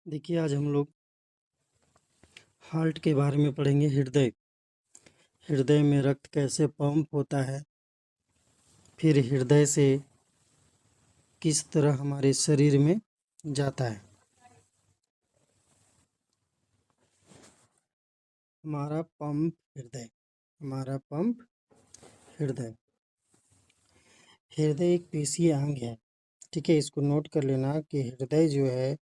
देखिए, आज हम लोग हार्ट के बारे में पढ़ेंगे। हृदय में रक्त कैसे पंप होता है, फिर हृदय से किस तरह हमारे शरीर में जाता है। हमारा पंप हृदय हमारा पंप हृदय हृदय एक पेशीय अंग है। ठीक है, इसको नोट कर लेना कि हृदय जो है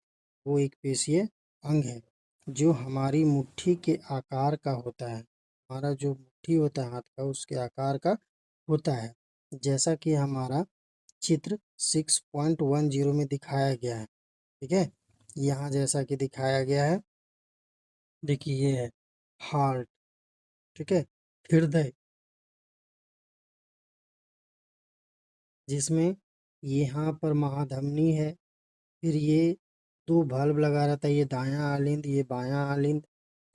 वो एक पेशीय अंग है जो हमारी मुट्ठी के आकार का होता है। हमारा जो मुट्ठी होता है हाथ का, उसके आकार का होता है, जैसा कि हमारा चित्र 6.10 में दिखाया गया है। ठीक है, यहाँ जैसा कि दिखाया गया है, देखिए ये है हार्ट। ठीक है, हृदय, जिसमें यहाँ पर महाधमनी है, फिर ये दो बल्ब लगा रहता है, ये दायां आलिंद, ये बायां आलिंद।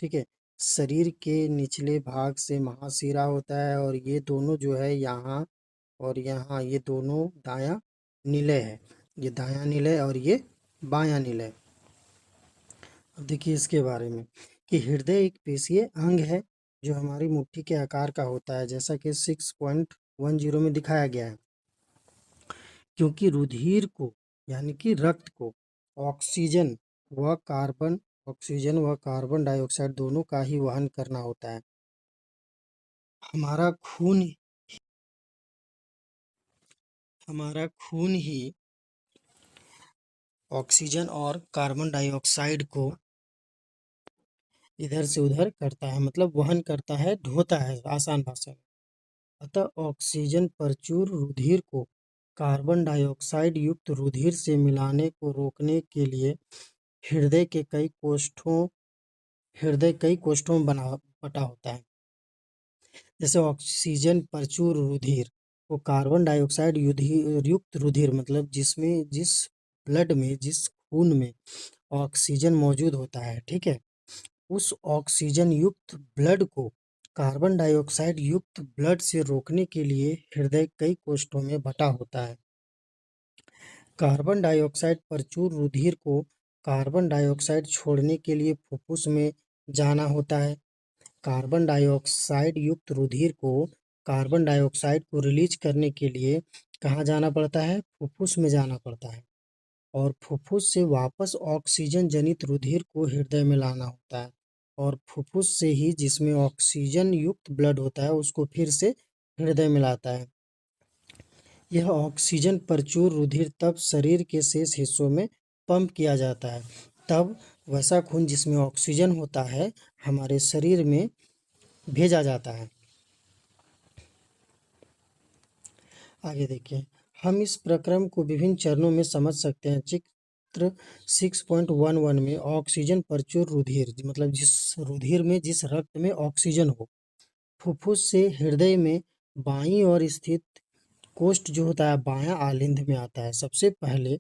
ठीक है, शरीर के निचले भाग से महाशिरा होता है, और ये दोनों जो है यहाँ और यहाँ, ये दोनों दायां निलय है। ये दायां निलय और ये बायां निलय। अब देखिए इसके बारे में कि हृदय एक पेशीय अंग है जो हमारी मुट्ठी के आकार का होता है, जैसा कि 6.10 में दिखाया गया है। क्योंकि रुधिर को, यानी कि रक्त को, ऑक्सीजन व कार्बन डाइऑक्साइड दोनों का ही वहन करना होता है। हमारा खून हमारा खून ही ऑक्सीजन और कार्बन डाइऑक्साइड को इधर से उधर करता है, मतलब वहन करता है, ढोता है आसान भाषा में। अतः ऑक्सीजन प्रचुर रुधिर को कार्बन डाइऑक्साइड युक्त रुधिर से मिलाने को रोकने के लिए हृदय के कई कोष्ठों में बना बटा होता है। जैसे ऑक्सीजन प्रचुर रुधिर को कार्बन डाइऑक्साइड युक्त रुधिर, मतलब जिस ब्लड में, जिस खून में ऑक्सीजन मौजूद होता है, ठीक है, उस ऑक्सीजन युक्त ब्लड को कार्बन डाइऑक्साइड युक्त ब्लड से रोकने के लिए हृदय कई कोष्ठों में बटा होता है। कार्बन डाइऑक्साइड प्रचुर रुधिर को कार्बन डाइऑक्साइड छोड़ने के लिए फुफ्फुस में जाना होता है। कार्बन डाइऑक्साइड युक्त रुधिर को कार्बन डाइऑक्साइड को रिलीज करने के लिए कहाँ जाना पड़ता है? फुफ्फुस में जाना पड़ता है, और फुफ्फुस से वापस ऑक्सीजन जनित रुधिर को हृदय में लाना होता है, और फुफ्फुस से ही, जिसमें ऑक्सीजन युक्त ब्लड होता है, उसको फिर से हृदय में लाता है। यह ऑक्सीजन प्रचुर रुधिर तब शरीर के शेष हिस्सों में पंप किया जाता है। तब वैसा खून जिसमें ऑक्सीजन होता है हमारे शरीर में भेजा जाता है। आगे देखिए, हम इस प्रक्रम को विभिन्न चरणों में समझ सकते हैं। चित्र 6.11 में ऑक्सीजन प्रचुर रुधिर, मतलब जिस रुधिर में, जिस रक्त में ऑक्सीजन हो, फुफ्फुस से हृदय में बाईं ओर स्थित कोष्ठ जो होता है बायां आलिंद में आता है। सबसे पहले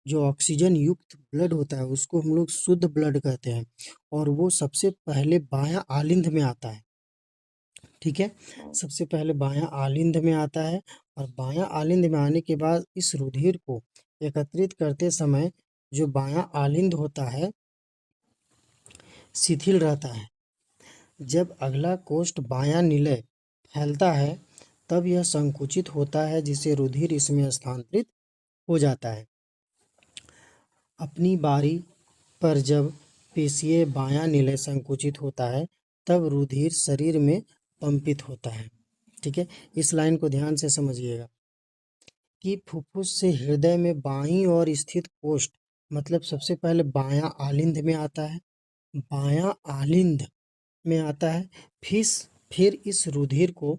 जो ऑक्सीजन युक्त ब्लड होता है उसको हम लोग शुद्ध ब्लड कहते हैं, और वो सबसे पहले बायां आलिंद में आता है। ठीक है, सबसे पहले बायां आलिंद में आता है, और बायां आलिंद में आने के बाद इस रुधिर को एकत्रित करते समय जो बायां आलिंद होता है शिथिल रहता है। जब अगला कोष्ठ बायां निलय फैलता है तब यह संकुचित होता है, जिससे रुधिर इसमें स्थानांतरित हो जाता है। अपनी बारी पर जब पेशीय बायां निलय संकुचित होता है तब रुधिर शरीर में पंपित होता है। ठीक है, इस लाइन को ध्यान से समझिएगा कि फुफ्फुस से हृदय में बाईं ओर स्थित कोष्ठ, मतलब सबसे पहले बायां आलिंद में आता है, बायां आलिंद में आता है। फिर फिर इस रुधिर को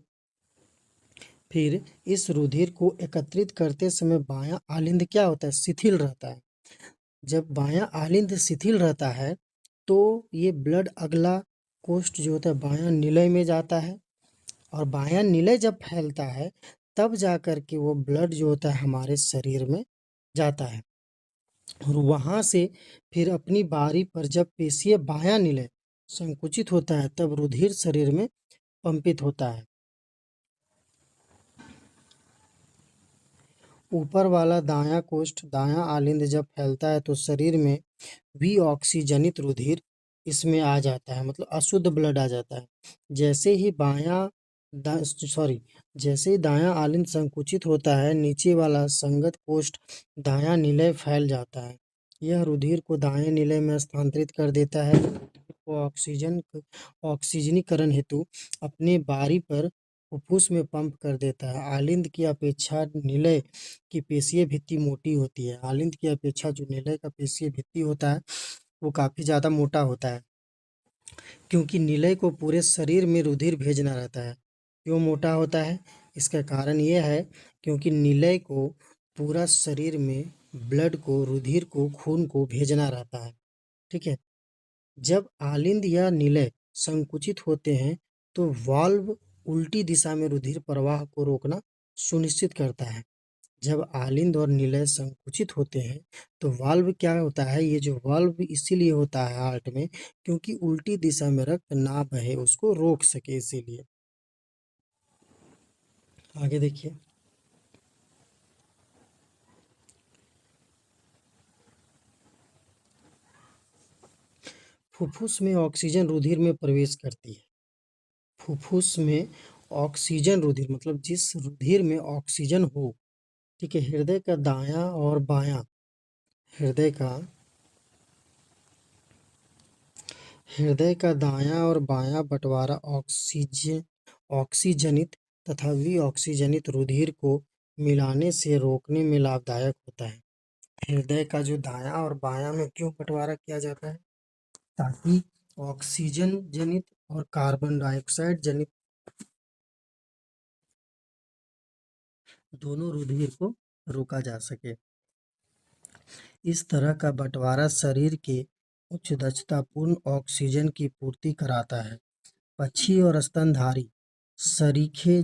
फिर इस रुधिर को एकत्रित करते समय बायां आलिंद क्या होता है? शिथिल रहता है। जब बायां आलिंद शिथिल रहता है तो ये ब्लड अगला कोष्ठ जो होता है बायां निलय में जाता है, और बायां निलय जब फैलता है तब जा कर के वो ब्लड जो होता है हमारे शरीर में जाता है, और वहाँ से फिर अपनी बारी पर जब पेशीय बायां निलय संकुचित होता है तब रुधिर शरीर में पंपित होता है। ऊपर वाला दायां कोष्ठ दायां आलिंद जब फैलता है तो शरीर में विऑक्सीजनित रुधिर इसमें आ जाता है, मतलब अशुद्ध ब्लड आ जाता है। जैसे ही बायां सॉरी जैसे ही दायां आलिंद संकुचित होता है, नीचे वाला संगत कोष्ठ दायां निलय फैल जाता है। यह रुधिर को दाएं निलय में स्थानांतरित कर देता है। रुधिर को ऑक्सीजनीकरण हेतु अपने बारी पर फुफ्फुस में पंप कर देता है। आलिंद की अपेक्षा निलय की पेशीय भित्ति मोटी होती है। आलिंद की अपेक्षा जो निलय का पेशीय भित्ति होता है वो काफ़ी ज़्यादा मोटा होता है, क्योंकि निलय को पूरे शरीर में रुधिर भेजना रहता है। क्यों मोटा होता है? इसका कारण यह है क्योंकि निलय को पूरा शरीर में ब्लड को, रुधिर को, खून को भेजना रहता है। ठीक है। जब आलिंद या निलय संकुचित होते हैं तो वाल्व उल्टी दिशा में रुधिर प्रवाह को रोकना सुनिश्चित करता है। जब आलिंद और निलय संकुचित होते हैं तो वाल्व क्या होता है, ये जो वाल्व इसीलिए होता है हार्ट में क्योंकि उल्टी दिशा में रक्त ना बहे, उसको रोक सके इसीलिए। आगे देखिए। फुफ्फुस में ऑक्सीजन रुधिर में प्रवेश करती है। फुफ्फुस में ऑक्सीजन रुधिर मतलब जिस रुधिर में ऑक्सीजन हो, ठीक है। हृदय का दायां और बायां हृदय का हृदय का दायां और बायां बंटवारा ऑक्सीजनित तथा विऑक्सीजनित रुधिर को मिलाने से रोकने में लाभदायक होता है। हृदय का जो दायां और बायां में क्यों बंटवारा किया जाता है? ताकि ऑक्सीजन जनित और कार्बन डाइऑक्साइड जनित दोनों रुधिर को रोका जा सके। इस तरह का बंटवारा शरीर के उच्च दक्षतापूर्ण ऑक्सीजन की पूर्ति कराता है। पक्षी और स्तनधारी सरीखे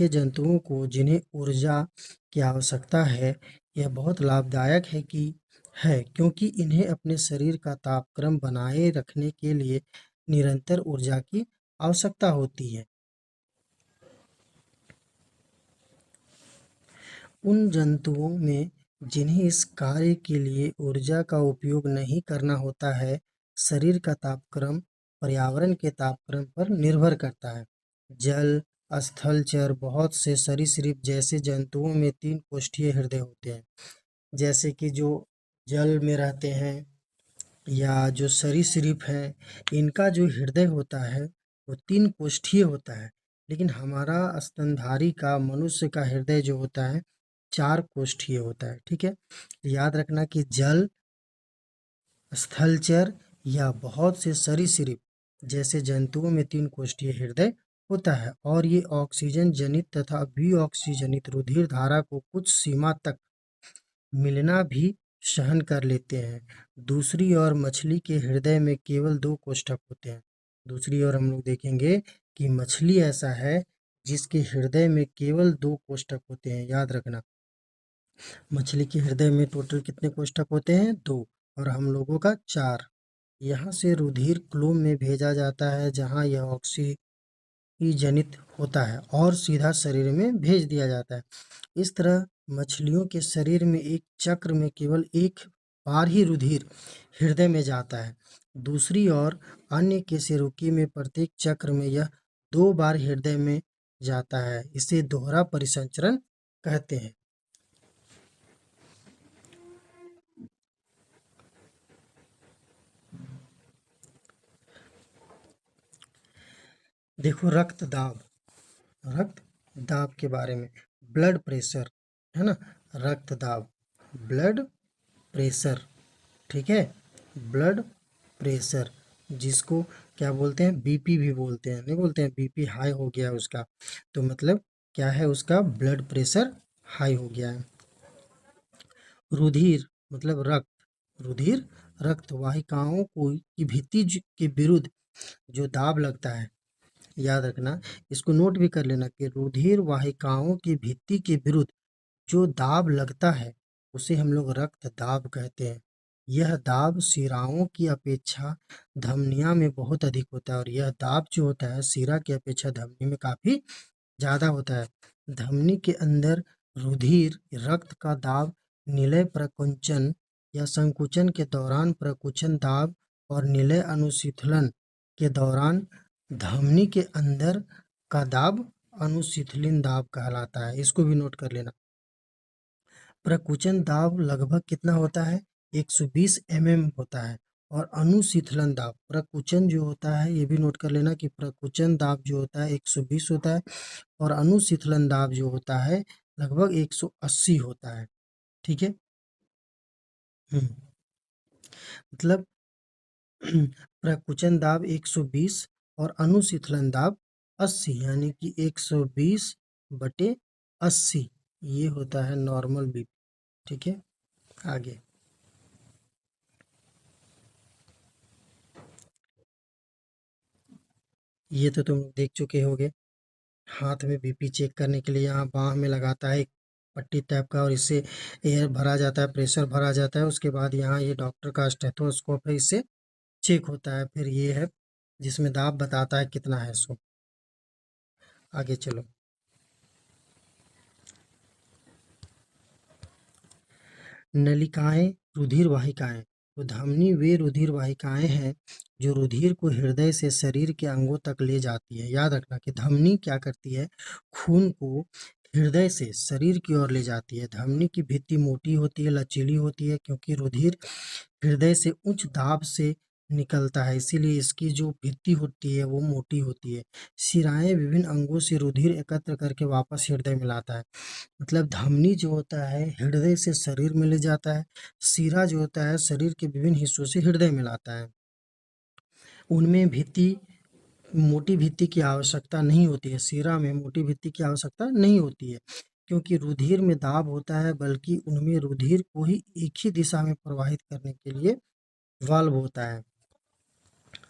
जंतुओं को जिन्हें ऊर्जा की आवश्यकता है, यह बहुत लाभदायक है क्योंकि इन्हें अपने शरीर का तापक्रम बनाए रखने के लिए निरंतर ऊर्जा की आवश्यकता होती है। उन जंतुओं में जिन्हें इस कार्य के लिए ऊर्जा का उपयोग नहीं करना होता है, शरीर का तापक्रम पर्यावरण के तापक्रम पर निर्भर करता है। जल, स्थलचर बहुत से सरीसृप जैसे जंतुओं में 3 कोष्ठीय हृदय होते हैं। जैसे कि जो जल में रहते हैं या जो सरीसृप हैं, इनका जो हृदय होता है वो 3 कोष्ठीय होता है। लेकिन हमारा स्तनधारी का, मनुष्य का हृदय जो होता है 4 कोष्ठीय होता है। ठीक है। याद रखना कि जल, स्थलचर या बहुत से सरीसृप जैसे जंतुओं में 3 कोष्ठीय हृदय होता है और ये ऑक्सीजन जनित तथा विऑक्सीजनित रुधिर धारा को कुछ सीमा तक मिलना भी सहन कर लेते हैं। दूसरी ओर मछली के हृदय में केवल 2 कोष्ठक होते हैं। दूसरी ओर हम लोग देखेंगे कि मछली ऐसा है जिसके हृदय में केवल 2 कोष्ठक होते हैं। याद रखना, मछली के हृदय में टोटल कितने कोष्ठक होते हैं? 2 और हम लोगों का 4। यहाँ से रुधिर क्लोम में भेजा जाता है जहाँ यह ऑक्सीजनित होता है और सीधा शरीर में भेज दिया जाता है। इस तरह मछलियों के शरीर में एक चक्र में केवल एक बार ही रुधिर हृदय में जाता है। दूसरी ओर अन्य कशेरुकी में प्रत्येक चक्र में यह 2 बार हृदय में जाता है। इसे दोहरा परिसंचरण कहते हैं। देखो रक्त दाब के बारे में, ब्लड प्रेशर है ना, रक्त दाब, ब्लड प्रेशर, ठीक है। ब्लड प्रेशर जिसको क्या बोलते हैं? बीपी भी बोलते हैं, नहीं बोलते हैं बीपी हाई हो गया उसका, तो मतलब क्या है, उसका ब्लड प्रेशर हाई हो गया है। रुधिर मतलब रुधिर रक्त वाहिकाओं को की भित्ति के विरुद्ध जो दाब लगता है, याद रखना, इसको नोट भी कर लेना कि रुधिर वाहिकाओं की भित्ति के विरुद्ध जो दाब लगता है उसे हम लोग रक्त दाब कहते हैं। यह दाब शिराओं की अपेक्षा धमनियों में बहुत अधिक होता है और यह दाब जो होता है शिरा की अपेक्षा धमनी में काफ़ी ज़्यादा होता है। धमनी के अंदर रुधिर रक्त का दाब निलय प्रकुंचन या संकुचन के दौरान प्रकुंचन दाब और निलय अनुशीतलन के दौरान धमनी के अंदर का दाब अनुशीतलन दाब कहलाता है। इसको भी नोट कर लेना। प्रकुंचन दाब लगभग कितना होता है? 120 mm होता है। और अनुशीतलन दाब, प्रकुंचन जो होता है ये भी नोट कर लेना कि प्रकुंचन दाब जो होता है 120 होता है और अनुशीतलन दाब जो होता है लगभग 180 होता है। ठीक है। मतलब प्रकुंचन दाब 120 और अनुशीतलन दाब 80, यानी कि 120/80 ये होता है नॉर्मल बीपी। ठीक है, आगे ये तो तुम देख चुके होगे। हाथ में बीपी चेक करने के लिए यहाँ बाह में लगाता है एक पट्टी टाइप का और इससे एयर भरा जाता है, प्रेशर भरा जाता है। उसके बाद यहाँ ये डॉक्टर का स्टेथोस्कोप है, इससे चेक होता है। फिर ये है जिसमें दाब बताता है कितना है। सो आगे चलो। नलिकाएं, रुधिर वाहिकाएं। तो धमनी वे रुधिर वाहिकाएं हैं जो रुधिर को हृदय से शरीर के अंगों तक ले जाती है। याद रखना कि धमनी क्या करती है, खून को हृदय से शरीर की ओर ले जाती है। धमनी की भित्ति मोटी होती है, लचीली होती है, क्योंकि रुधिर हृदय से उच्च दाब से निकलता है, इसीलिए इसकी जो भित्ति होती है वो मोटी होती है। शिराएं विभिन्न अंगों से रुधिर एकत्र करके वापस हृदय में लाता है। मतलब धमनी जो होता है हृदय से शरीर में ले जाता है, शिरा जो होता है शरीर के विभिन्न हिस्सों से हृदय में लाता है। उनमें भित्ति, मोटी भित्ति की आवश्यकता नहीं होती है। शिरा में मोटी भित्ति की आवश्यकता नहीं होती है, क्योंकि रुधिर में दाब होता है, बल्कि उनमें रुधिर को ही एक ही दिशा में प्रवाहित करने के लिए वाल्व होता है।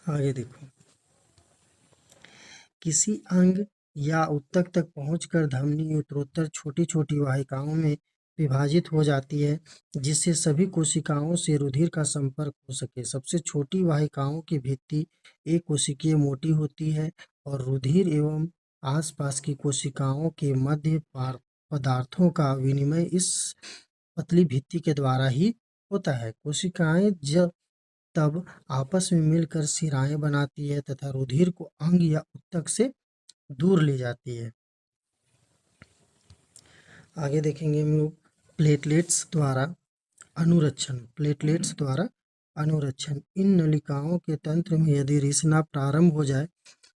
आगे देखो। किसी अंग या ऊतक तक पहुंचकर धमनी उत्तरोत्तर छोटी-छोटी वाहिकाओं में विभाजित हो जाती है, जिससे सभी कोशिकाओं से रुधिर का संपर्क हो सके। सबसे छोटी वाहिकाओं की भित्ति एक कोशिकीय मोटी होती है और रुधिर एवं आसपास की कोशिकाओं के मध्य पदार्थों का विनिमय इस पतली भित्ति के द्वारा ही होता है। कोशिकाएं जब तब आपस में मिलकर शिराएं बनाती है तथा रुधिर को अंग या ऊतक से दूर ले जाती है। आगे देखेंगे हम लोग प्लेटलेट्स द्वारा अनुरक्षण। प्लेटलेट्स द्वारा अनुरक्षण। इन नलिकाओं के तंत्र में यदि रिसना प्रारंभ हो जाए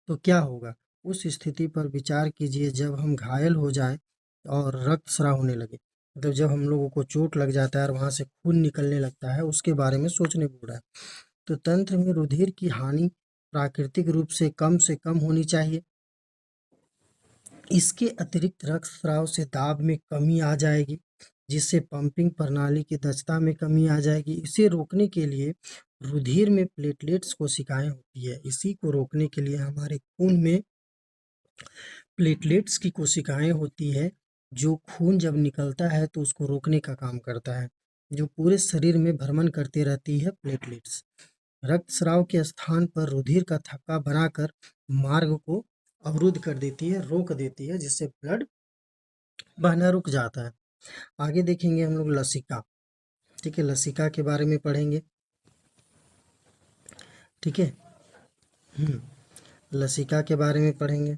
तो क्या होगा? उस स्थिति पर विचार कीजिए जब हम घायल हो जाए और रक्तस्राव होने लगे। मतलब जब हम लोगों को चोट लग जाता है और वहां से खून निकलने लगता है, उसके बारे में सोचने बोल रहा है। तो तंत्र में रुधिर की हानि प्राकृतिक रूप से कम होनी चाहिए। इसके अतिरिक्त रक्तस्राव से दाब में कमी आ जाएगी, जिससे पंपिंग प्रणाली की दक्षता में कमी आ जाएगी। इसे रोकने के लिए रुधिर में प्लेटलेट्स कोशिकाएं होती है। इसी को रोकने के लिए हमारे खून में प्लेटलेट्स की कोशिकाएं होती है, जो खून जब निकलता है तो उसको रोकने का काम करता है, जो पूरे शरीर में भ्रमण करती रहती है प्लेटलेट्स। रक्तस्राव के स्थान पर रुधिर का थक्का बनाकर मार्ग को अवरुद्ध कर देती है, रोक देती है, जिससे ब्लड बहना रुक जाता है। आगे देखेंगे हम लोग लसिका। ठीक है, लसिका के बारे में पढ़ेंगे। ठीक है, लसिका के बारे में पढ़ेंगे।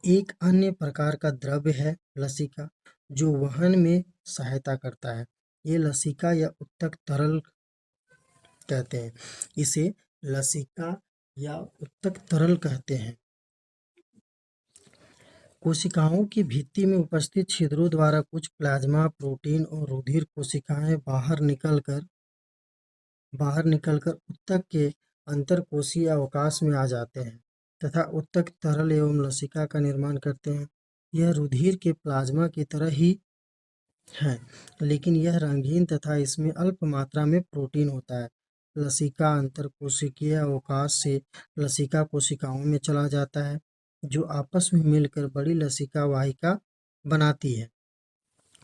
एक अन्य प्रकार का द्रव्य है लसिका, जो वहन में सहायता करता है। ये लसिका या उत्तक तरल कहते हैं। इसे लसिका या उत्तक तरल कहते हैं। कोशिकाओं की भित्ति में उपस्थित छिद्रों द्वारा कुछ प्लाज्मा प्रोटीन और रुधिर कोशिकाएं बाहर निकलकर ऊतक के अंतरकोशीय अवकाश में आ जाते हैं तथा ऊतक तरल एवं लसिका का निर्माण करते हैं। यह रुधिर के प्लाज्मा की तरह ही है, लेकिन यह रंगहीन तथा इसमें अल्प मात्रा में प्रोटीन होता है। लसिका अंतरकोशिकीय अवकाश से लसिका कोशिकाओं में चला जाता है, जो आपस में मिलकर बड़ी लसिका वाहिका बनाती है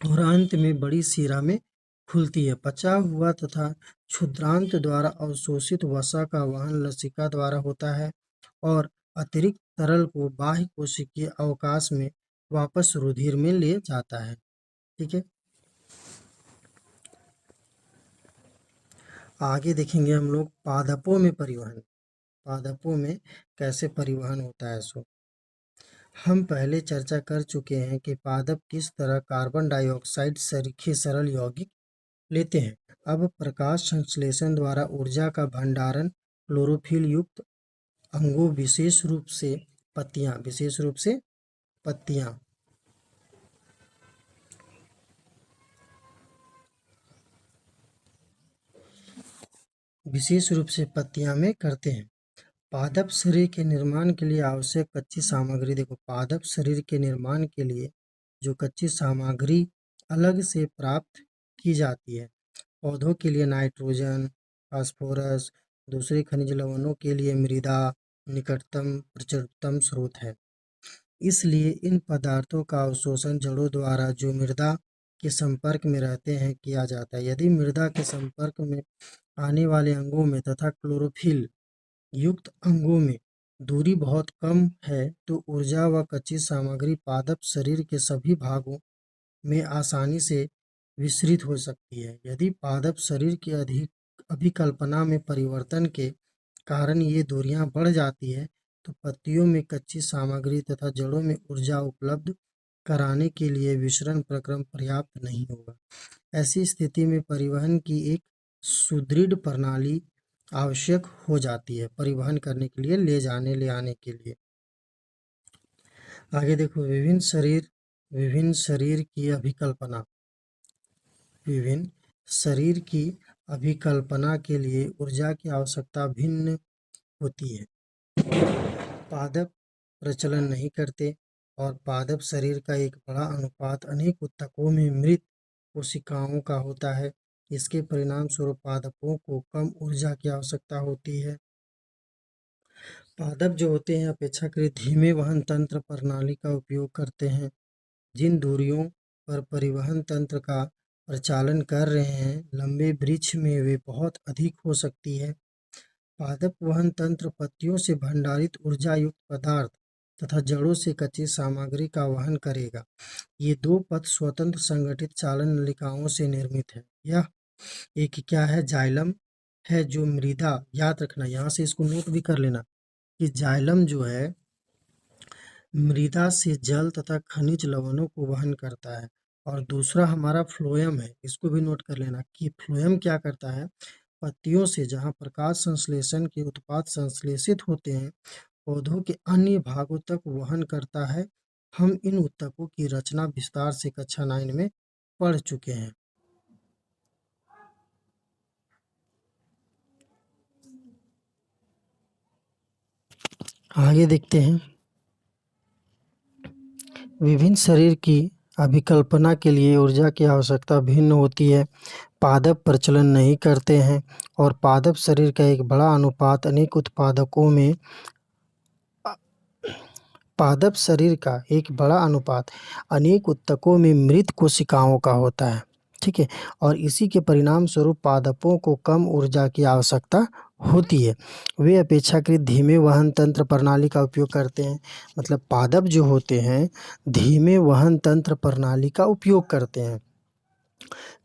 और अंत में बड़ी शिरा में खुलती है। पचा हुआ तथा क्षुद्रांत द्वारा अवशोषित वसा का वहन लसिका द्वारा होता है और अतिरिक्त तरल को बाह्य कोशिकीय अवकाश में वापस रुधिर में ले जाता है। ठीक है, आगे देखेंगे हम लोग पादपों में परिवहन। पादपों में कैसे परिवहन होता है सो हम पहले चर्चा कर चुके हैं कि पादप किस तरह कार्बन डाइऑक्साइड सरीखे सरल यौगिक लेते हैं। अब प्रकाश संश्लेषण द्वारा ऊर्जा का भंडारण क्लोरोफिल युक्त अंगों विशेष रूप से पत्तियां विशेष रूप से पत्तियां में करते हैं। पादप शरीर के निर्माण के लिए आवश्यक कच्ची सामग्री देखो, पादप शरीर के निर्माण के लिए जो कच्ची सामग्री अलग से प्राप्त की जाती है। पौधों के लिए नाइट्रोजन, फास्फोरस, दूसरे खनिज लवणों के लिए मृदा निकटतम प्रचुरतम स्रोत है। इसलिए इन पदार्थों का अवशोषण जड़ों द्वारा जो मृदा के संपर्क में रहते हैं किया जाता है। यदि मृदा के संपर्क में आने वाले अंगों में तथा क्लोरोफिल युक्त अंगों में दूरी बहुत कम है तो ऊर्जा व कच्ची सामग्री पादप शरीर के सभी भागों में आसानी से विसरित हो सकती है। यदि पादप शरीर की अभिकल्पना में परिवर्तन के कारण ये दूरियां बढ़ जाती है तो पत्तियों में कच्ची सामग्री तथा जड़ों में ऊर्जा उपलब्ध कराने के लिए विसरण प्रक्रम पर्याप्त नहीं होगा। ऐसी स्थिति में परिवहन की एक सुदृढ़ प्रणाली आवश्यक हो जाती है परिवहन करने के लिए, ले जाने ले आने के लिए। आगे देखो विभिन्न शरीर की अभिकल्पना। विभिन्न शरीर की अभिकल्पना के लिए ऊर्जा की आवश्यकता भिन्न होती है। पादप प्रचलन नहीं करते और पादप शरीर का एक बड़ा अनुपात अनेक ऊतकों में मृत कोशिकाओं का होता है। इसके परिणाम स्वरूप पादपों को कम ऊर्जा की आवश्यकता होती है। पादप जो होते हैं अपेक्षाकृत धीमे वहन तंत्र प्रणाली का उपयोग करते हैं। जिन दूरियों पर परिवहन तंत्र का प्रचालन कर रहे हैं लंबे वृक्ष में वे बहुत अधिक हो सकती है। पादप वहन तंत्र पत्तियों से भंडारित ऊर्जा युक्त पदार्थ तथा जड़ों से कच्ची सामग्री का वहन करेगा। ये दो पथ स्वतंत्र संगठित चालन नलिकाओं से निर्मित है। यह एक क्या है, जाइलम है जो मृदा, याद रखना यहाँ से इसको नोट भी कर लेना कि जाइलम जो है मृदा से जल तथा खनिज लवणों को वहन करता है। और दूसरा हमारा फ्लोएम है, इसको भी नोट कर लेना कि फ्लोएम क्या करता है, पत्तियों से जहाँ प्रकाश संश्लेषण के उत्पाद संश्लेषित होते हैं पौधों के अन्य भागों तक वहन करता है। हम इन ऊतकों की रचना विस्तार से कक्षा 9 में पढ़ चुके हैं। आगे देखते हैं विभिन्न शरीर की अभिकल्पना के लिए ऊर्जा की आवश्यकता भिन्न होती है। पादप प्रचलन नहीं करते हैं और पादप शरीर का एक बड़ा अनुपात अनेक उत्पादकों में पादप शरीर का एक बड़ा अनुपात अनेक ऊतकों में मृत कोशिकाओं का होता है। ठीक है, और इसी के परिणाम स्वरूप पादपों को कम ऊर्जा की आवश्यकता होती है। वे अपेक्षाकृत धीमे वहन तंत्र प्रणाली का उपयोग करते हैं। मतलब पादप जो होते हैं धीमे वहन तंत्र प्रणाली का उपयोग करते हैं।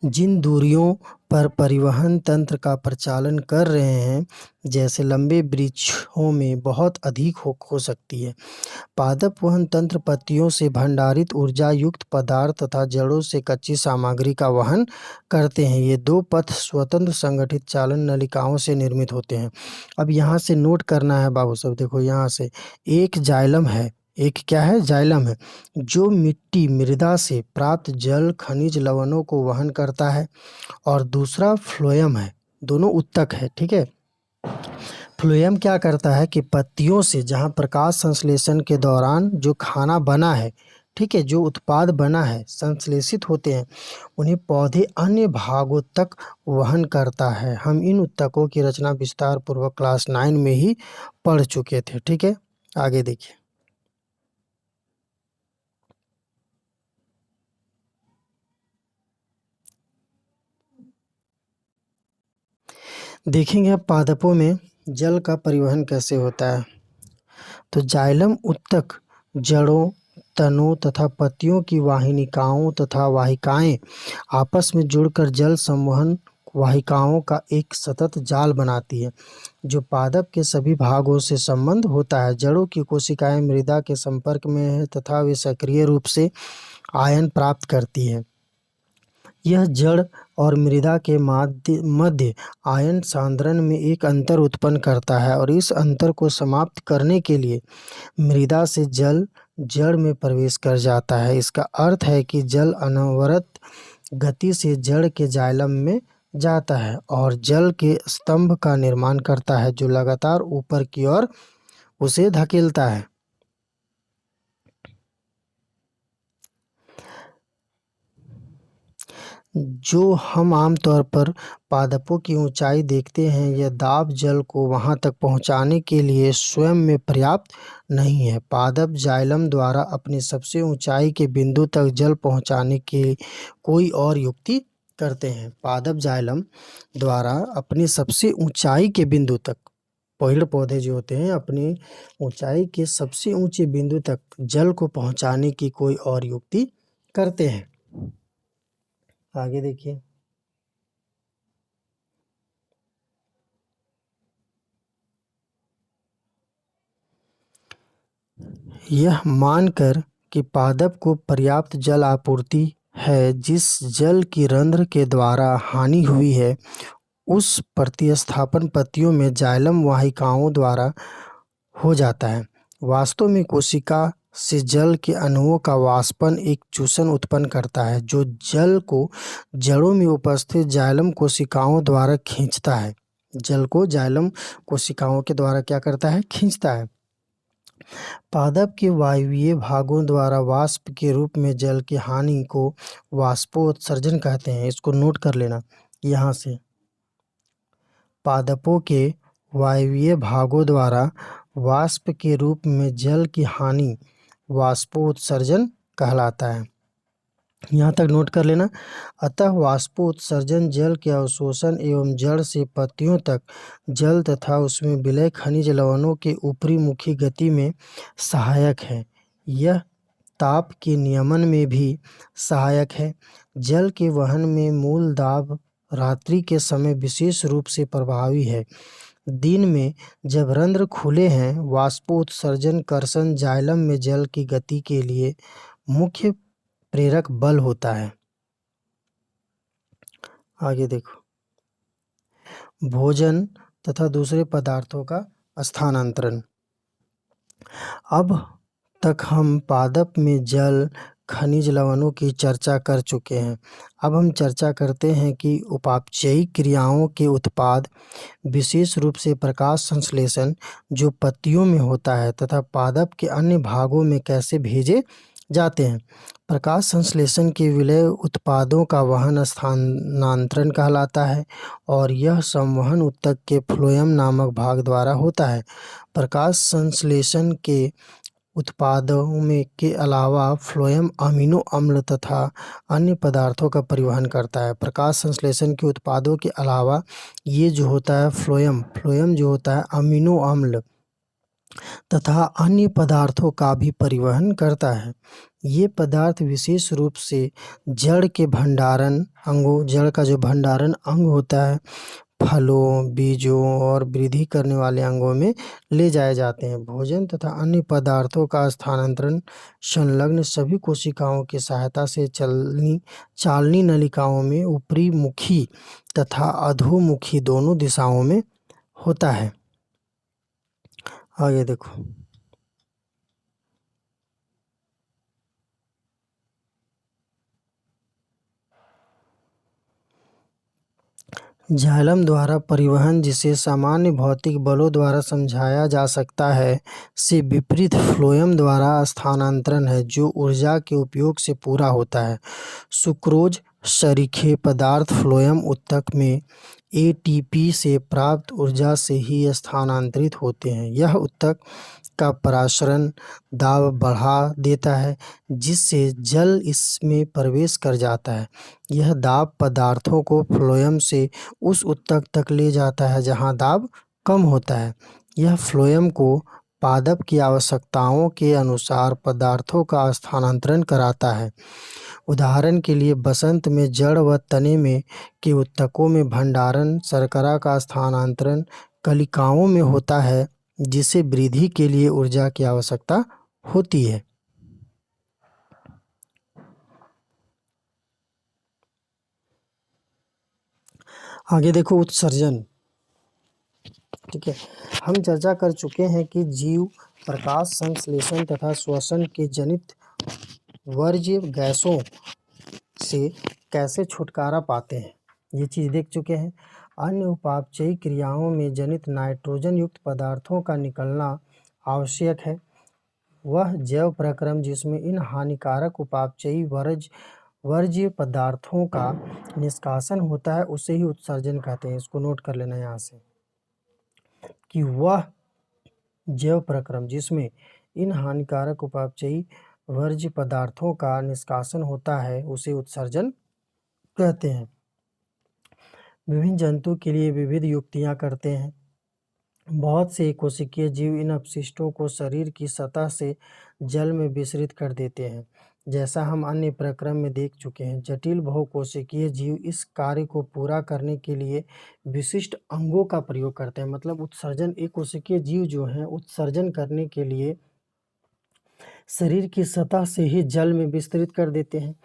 जिन दूरियों पर परिवहन तंत्र का प्रचालन कर रहे हैं जैसे लंबे वृक्षों में बहुत अधिक हो सकती है। पादप वहन तंत्र पत्तियों से भंडारित ऊर्जा युक्त पदार्थ तथा जड़ों से कच्ची सामग्री का वहन करते हैं। ये दो पथ स्वतंत्र संगठित चालन नलिकाओं से निर्मित होते हैं। अब यहाँ से नोट करना है बाबू सब, देखो यहाँ से एक जाइलम है, एक क्या है, जाइलम है जो मिट्टी मृदा से प्राप्त जल खनिज लवणों को वहन करता है और दूसरा फ्लोएम है, दोनों ऊतक है। ठीक है, फ्लोएम क्या करता है कि पत्तियों से जहाँ प्रकाश संश्लेषण के दौरान जो खाना बना है, ठीक है, जो उत्पाद बना है संश्लेषित होते हैं उन्हें पौधे अन्य भागों तक वहन करता है। हम इन ऊतकों की रचना विस्तार पूर्वक क्लास 9 में ही पढ़ चुके थे। ठीक है, आगे देखिए देखेंगे अब पादपों में जल का परिवहन कैसे होता है। तो जाइलम ऊतक जड़ों तनों तथा पत्तियों की वाहिनिकाओं तथा वाहिकाएं आपस में जुड़कर जल संवहन वाहिकाओं का एक सतत जाल बनाती है, जो पादप के सभी भागों से संबंध होता है। जड़ों की कोशिकाएं मृदा के संपर्क में है तथा वे सक्रिय रूप से आयन प्राप्त करती हैं। यह जड़ और मृदा के मध्य आयन सांद्रण में एक अंतर उत्पन्न करता है और इस अंतर को समाप्त करने के लिए मृदा से जल जड़ में प्रवेश कर जाता है। इसका अर्थ है कि जल अनवरत गति से जड़ के जाइलम में जाता है और जल के स्तंभ का निर्माण करता है, जो लगातार ऊपर की ओर उसे धकेलता है। जो हम आमतौर पर पादपों की ऊंचाई देखते हैं, यह दाब जल को वहां तक पहुंचाने के लिए स्वयं में पर्याप्त नहीं है। पादप जाइलम द्वारा अपनी सबसे ऊंचाई के बिंदु तक जल पहुंचाने की कोई और युक्ति करते हैं। पादप जाइलम द्वारा अपनी सबसे ऊंचाई के बिंदु तक, पेड़ पौधे जो होते हैं अपनी ऊंचाई के सबसे ऊंचे बिंदु तक जल को पहुंचाने की कोई और युक्ति करते हैं। आगे देखिए। यह मानकर कि पादप को पर्याप्त जल आपूर्ति है, जिस जल की रंध्र के द्वारा हानि हुई है, उस प्रतिस्थापन पत्तियों में जाइलम वाहिकाओं द्वारा हो जाता है। वास्तव में कोशिका से जल के अणुओं का वाष्पन एक चूसन उत्पन्न करता है, जो जल को जड़ों में उपस्थित जाइलम कोशिकाओं द्वारा खींचता है। जल को जाइलम कोशिकाओं के द्वारा क्या करता है? खींचता है। पादप के वायवीय भागों द्वारा वाष्प के रूप में जल की हानि को वाष्पोत्सर्जन कहते हैं। इसको नोट कर लेना यहाँ से। पादपों के वायवीय भागों द्वारा वाष्प के रूप में जल की हानि वाष्पोत्सर्जन कहलाता है। यहाँ तक नोट कर लेना। अतः वाष्पोत्सर्जन जल के अवशोषण एवं जड़ से पत्तियों तक जल तथा उसमें विलय खनिज लवणों के ऊपरी मुखी गति में सहायक है। यह ताप के नियमन में भी सहायक है। जल के वहन में मूल दाब रात्रि के समय विशेष रूप से प्रभावी है। दिन में जब रंध्र खुले हैं, वाष्पोत्सर्जन कर्षण जाइलम में जल की गति के लिए मुख्य प्रेरक बल होता है। आगे देखो। भोजन तथा दूसरे पदार्थों का स्थानांतरण। अब तक हम पादप में जल खनिज लवणों की चर्चा कर चुके हैं। अब हम चर्चा करते हैं कि उपापचयी क्रियाओं के उत्पाद, विशेष रूप से प्रकाश संश्लेषण, जो पत्तियों में होता है तथा पादप के अन्य भागों में कैसे भेजे जाते हैं। प्रकाश संश्लेषण के विलय उत्पादों का वहन स्थानांतरण कहलाता है और यह संवहन ऊतक के फ्लोएम नामक भाग द्वारा होता है। प्रकाश संश्लेषण के उत्पादों में के अलावा फ्लोएम अमीनो अम्ल तथा अन्य पदार्थों का परिवहन करता है। प्रकाश संश्लेषण के उत्पादों के अलावा ये जो होता है फ्लोएम जो होता है अमीनो अम्ल तथा अन्य पदार्थों का भी परिवहन करता है। ये पदार्थ विशेष रूप से जड़ के भंडारण अंगों, जड़ का जो भंडारण अंग होता है, फलों, बीजों और वृद्धि करने वाले अंगों में ले जाए जाते हैं। भोजन तथा अन्य पदार्थों का स्थानांतरण संलग्न सभी कोशिकाओं की सहायता से चालनी नलिकाओं में ऊपरी मुखी तथा अधोमुखी दोनों दिशाओं में होता है। आगे देखो। जाइलम द्वारा परिवहन, जिसे सामान्य भौतिक बलों द्वारा समझाया जा सकता है, से विपरीत फ्लोएम द्वारा स्थानांतरण है, जो ऊर्जा के उपयोग से पूरा होता है। सुक्रोज सरीखे पदार्थ फ्लोएम ऊतक में एटीपी से प्राप्त ऊर्जा से ही स्थानांतरित होते हैं। यह ऊतक का परासरण दाब बढ़ा देता है, जिससे जल इसमें प्रवेश कर जाता है। यह दाब पदार्थों को फ्लोएम से उस ऊतक तक ले जाता है जहां दाब कम होता है। यह फ्लोएम को पादप की आवश्यकताओं के अनुसार पदार्थों का स्थानांतरण कराता है। उदाहरण के लिए वसंत में जड़ व तने में के ऊतकों में भंडारण, शर्करा का स्थानांतरण कलिकाओं में होता है, जिसे वृद्धि के लिए ऊर्जा की आवश्यकता होती है। आगे देखो उत्सर्जन। ठीक है, हम चर्चा कर चुके हैं कि जीव प्रकाश संश्लेषण तथा श्वसन के जनित वर्ज्य गैसों से कैसे छुटकारा पाते हैं, ये चीज़ देख चुके हैं। अन्य उपापचयी क्रियाओं में जनित नाइट्रोजन युक्त पदार्थों का निकलना आवश्यक है। वह जैव प्रक्रम जिसमें इन हानिकारक उपापचयी वर्ज्य पदार्थों का निष्कासन होता है उसे ही उत्सर्जन कहते हैं। इसको नोट कर लेना यहाँ से कि वह जैव प्रक्रम जिसमें इन हानिकारक उपापचयी वर्ज्य पदार्थों का निष्कासन होता है उसे उत्सर्जन कहते हैं। विभिन्न जंतु के लिए विविध युक्तियां करते हैं। बहुत से कोशिकीय जीव इन अपशिष्टों को शरीर की सतह से जल में विसरित कर देते हैं, जैसा हम अन्य प्रक्रम में देख चुके हैं। जटिल बहुकोशिकीय जीव इस कार्य को पूरा करने के लिए विशिष्ट अंगों का प्रयोग करते हैं। मतलब उत्सर्जन, एक कोशिकीय जीव जो हैं उत्सर्जन करने के लिए शरीर की सतह से ही जल में विस्तृत कर देते हैं।